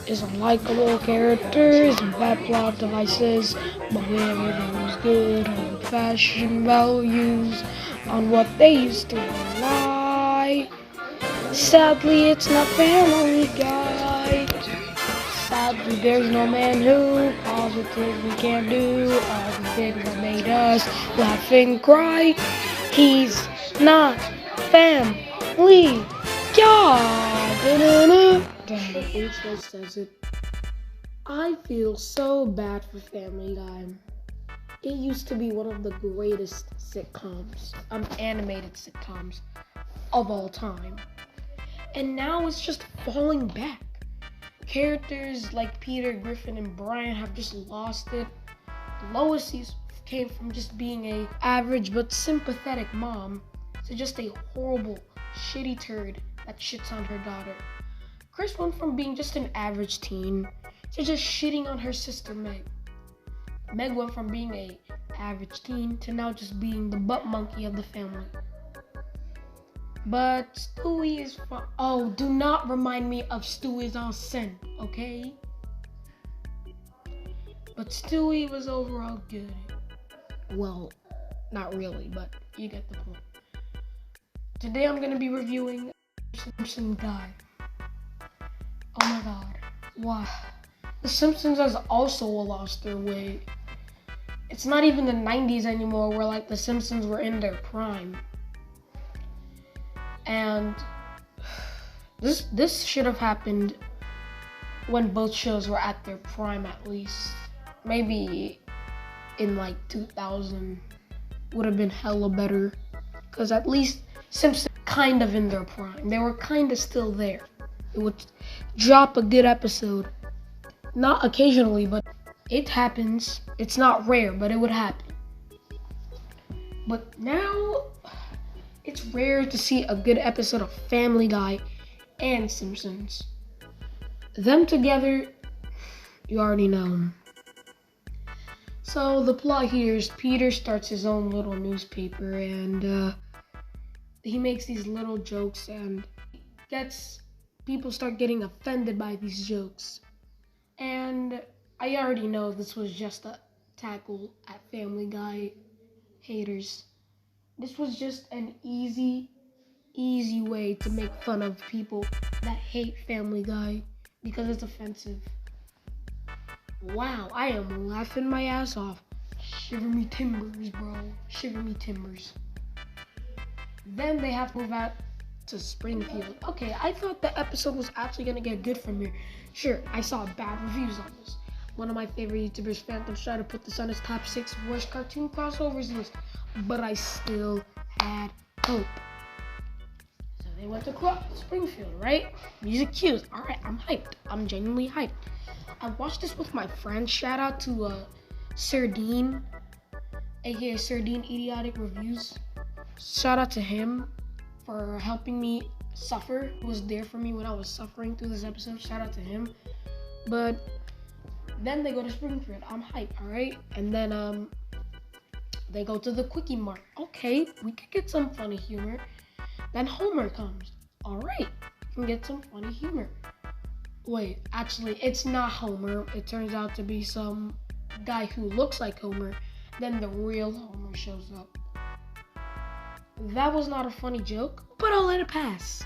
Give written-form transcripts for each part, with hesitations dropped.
is unlikable characters and bad plot devices, but where there is good old-fashioned values on what they used to rely. Sadly, it's not Family Guy. Sadly, there's no man who positively can do all the things that made us laugh and cry. He's not Family Guy. H says it. I feel so bad for Family Guy. It used to be one of the greatest sitcoms, animated sitcoms of all time. And now it's just falling back. Characters like Peter, Griffin, and Brian have just lost it. Lois came from just being a average but sympathetic mom to just a horrible, shitty turd that shits on her daughter. Chris went from being just an average teen to just shitting on her sister Meg. Meg went from being a average teen to now just being the butt monkey of the family. But Stewie is fun. Oh, do not remind me of Stewie's on Sin, okay? But Stewie was overall good. Well, not really, but you get the point. Today I'm going to be reviewing Simpson Guy. Oh my god. Wow. The Simpsons has also lost their way. It's not even the 90s anymore where like the Simpsons were in their prime. And this should have happened when both shows were at their prime at least. Maybe in like 2000 would have been hella better. Because at least Simpsons kind of in their prime. They were kind of still there. It would drop a good episode. Not occasionally, but it happens. It's not rare, but it would happen. But now it's rare to see a good episode of Family Guy and Simpsons. Them together, you already know. So the plot here is Peter starts his own little newspaper and he makes these little jokes and people start getting offended by these jokes. And I already know this was just a tackle at Family Guy haters. This was just an easy way to make fun of people that hate Family Guy because it's offensive. Wow, I am laughing my ass off. Shiver me timbers, bro. Shiver me timbers. Then they have to move out to Springfield. Okay, I thought the episode was actually gonna get good from here. Sure, I saw bad reviews on this. One of my favorite YouTubers, Phantoms, tried to put this on his top 6 worst cartoon crossovers list, but I still had hope. So they went to Springfield, right? Music cues. All right, I'm hyped. I'm genuinely hyped. I watched this with my friends. Shout out to Sardine, aka Sardine Idiotic Reviews. Shout out to him for helping me suffer. He was there for me when I was suffering through this episode. Shout out to him. But then they go to Springfield. I'm hyped, all right? And then they go to the Quickie Mart. Okay, we could get some funny humor. Then Homer comes. All right, we can get some funny humor. Wait, actually, it's not Homer. It turns out to be some guy who looks like Homer. Then the real Homer shows up. That was not a funny joke, but I'll let it pass.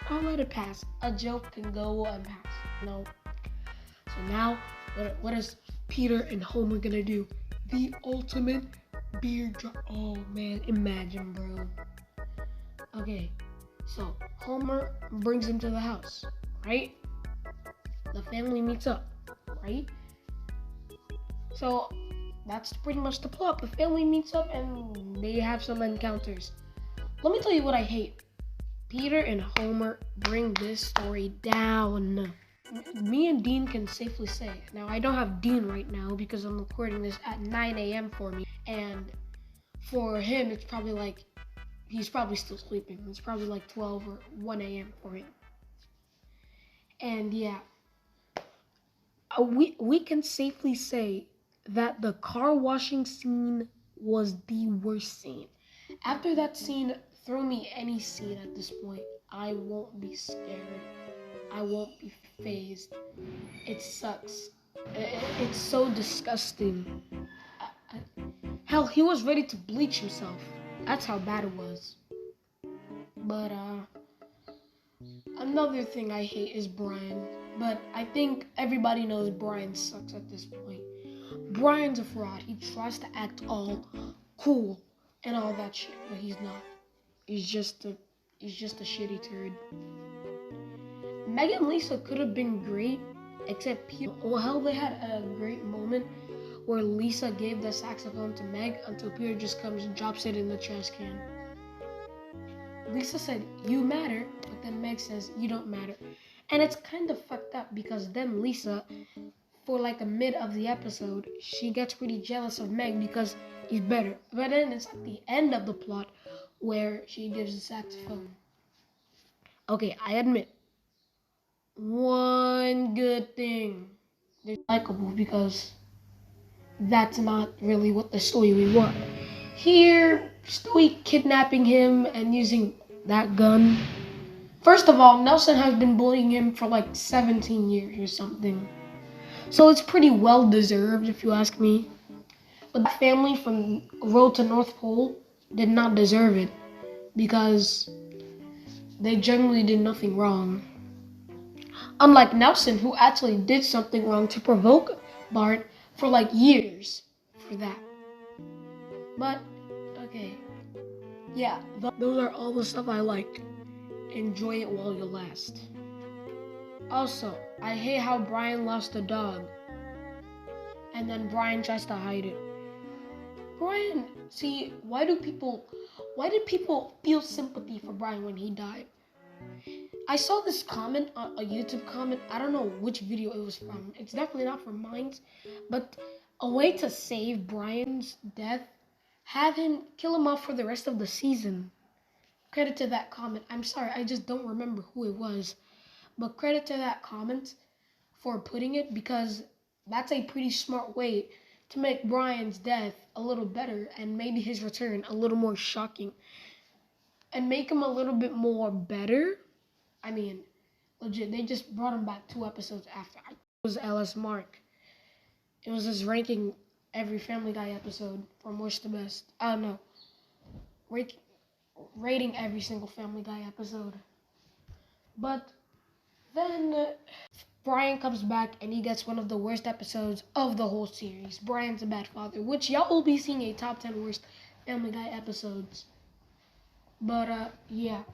I'll let it pass. A joke can go and pass. No. So now, what is Peter and Homer gonna do? The ultimate beer drop. Oh man, imagine, bro. Okay, so Homer brings him to the house, right? The family meets up, right? So that's pretty much the plot. The family meets up and they have some encounters. Let me tell you what I hate. Peter and Homer bring this story down. Me and Dean can safely say. Now, I don't have Dean right now because I'm recording this at 9 a.m. for me. And for him, it's probably like, he's probably still sleeping. It's probably like 12 or 1 a.m. for him. And yeah, we can safely say that the car washing scene was the worst scene. After that scene, throw me any scene at this point. I won't be scared. I won't be phased. It sucks. It's so disgusting. Hell, he was ready to bleach himself. That's how bad it was. But another thing I hate is Brian. But I think everybody knows Brian sucks at this point. Brian's a fraud. He tries to act all cool and all that shit, but he's not. He's just a shitty turd. Meg and Lisa could have been great, except Peter. Well, hell, they had a great moment where Lisa gave the saxophone to Meg until Peter just comes and drops it in the trash can. Lisa said, "You matter," but then Meg says, "You don't matter." And it's kind of fucked up because then Lisa, for like a mid of the episode, she gets pretty jealous of Meg because he's better. But then it's at the end of the plot where she gives the saxophone. Okay, I admit, one good thing. They're likable because that's not really what the story we want. Here, Stewie kidnapping him and using that gun. First of all, Nelson has been bullying him for like 17 years or something. So it's pretty well deserved if you ask me. But the family from Road to North Pole did not deserve it because they generally did nothing wrong. Unlike Nelson, who actually did something wrong to provoke Bart for like years for that. But, okay. Yeah, those are all the stuff I like. Enjoy it while you last. Also, I hate how Brian lost a dog. And then Brian tries to hide it. Brian, see, why did people feel sympathy for Brian when he died? I saw this comment, a YouTube comment. I don't know which video it was from. It's definitely not from mine. But a way to save Brian's death, have him kill him off for the rest of the season. Credit to that comment. I'm sorry, I just don't remember who it was. But credit to that comment for putting it because that's a pretty smart way to make Brian's death a little better and maybe his return a little more shocking. And make him a little bit more better. I mean, legit, they just brought him back 2 episodes after. It was LS Mark. It was his ranking every Family Guy episode from worst to best. I don't know. Rating every single Family Guy episode. But then Brian comes back and he gets one of the worst episodes of the whole series. Brian's a Bad Father, which y'all will be seeing a top 10 worst Family Guy episodes. But yeah.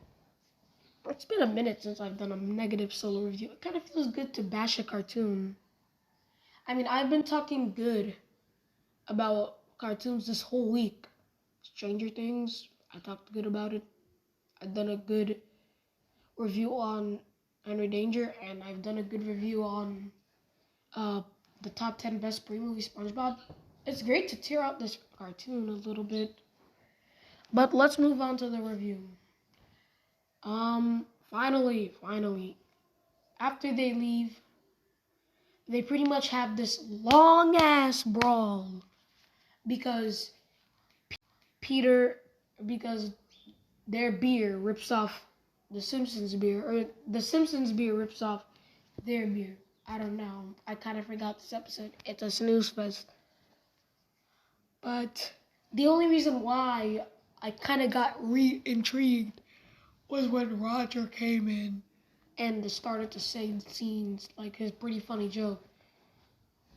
It's been a minute since I've done a negative solo review. It kind of feels good to bash a cartoon. I mean, I've been talking good about cartoons this whole week. Stranger Things, I talked good about it. I've done a good review on Henry Danger, and I've done a good review on the top 10 best pre-movie SpongeBob. It's great to tear out this cartoon a little bit. But let's move on to the review. Finally, after they leave, they pretty much have this long ass brawl because their beer rips off the Simpsons beer, or the Simpsons beer rips off their beer. I don't know. I kind of forgot this episode. It's a snooze fest. But the only reason why I kind of got intrigued was when Roger came in and started to say scenes like his pretty funny joke.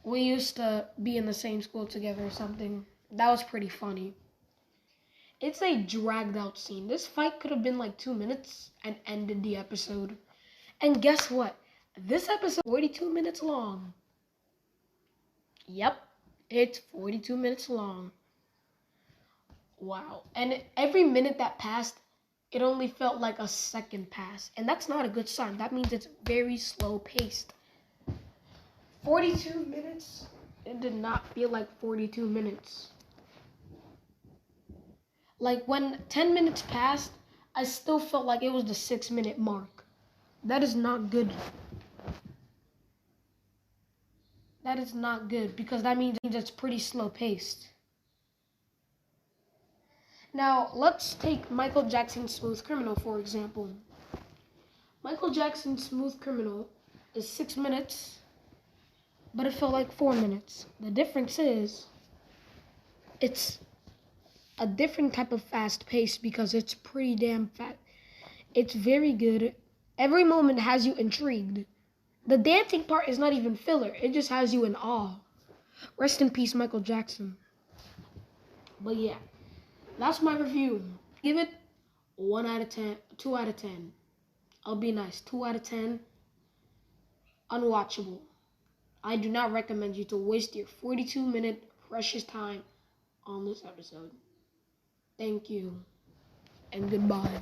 We used to be in the same school together or something. That was pretty funny. It's a dragged out scene. This fight could have been like 2 minutes and ended the episode. And guess what? This episode is 42 minutes long. Yep, it's 42 minutes long. Wow. And every minute that passed, it only felt like a second pass. And that's not a good sign. That means it's very slow paced. 42 minutes? It did not feel like 42 minutes. Like when 10 minutes passed, I still felt like it was the 6-minute mark. That is not good. That is not good because that means it's pretty slow paced. Now, let's take Michael Jackson's Smooth Criminal, for example. Michael Jackson's Smooth Criminal is 6 minutes, but it felt like 4 minutes. The difference is it's a different type of fast pace because it's pretty damn fast. It's very good. Every moment has you intrigued. The dancing part is not even filler. It just has you in awe. Rest in peace, Michael Jackson. But yeah, that's my review. Give it 1 out of 10, 2 out of 10. I'll be nice. 2 out of 10. Unwatchable. I do not recommend you to waste your 42-minute precious time on this episode. Thank you and goodbye.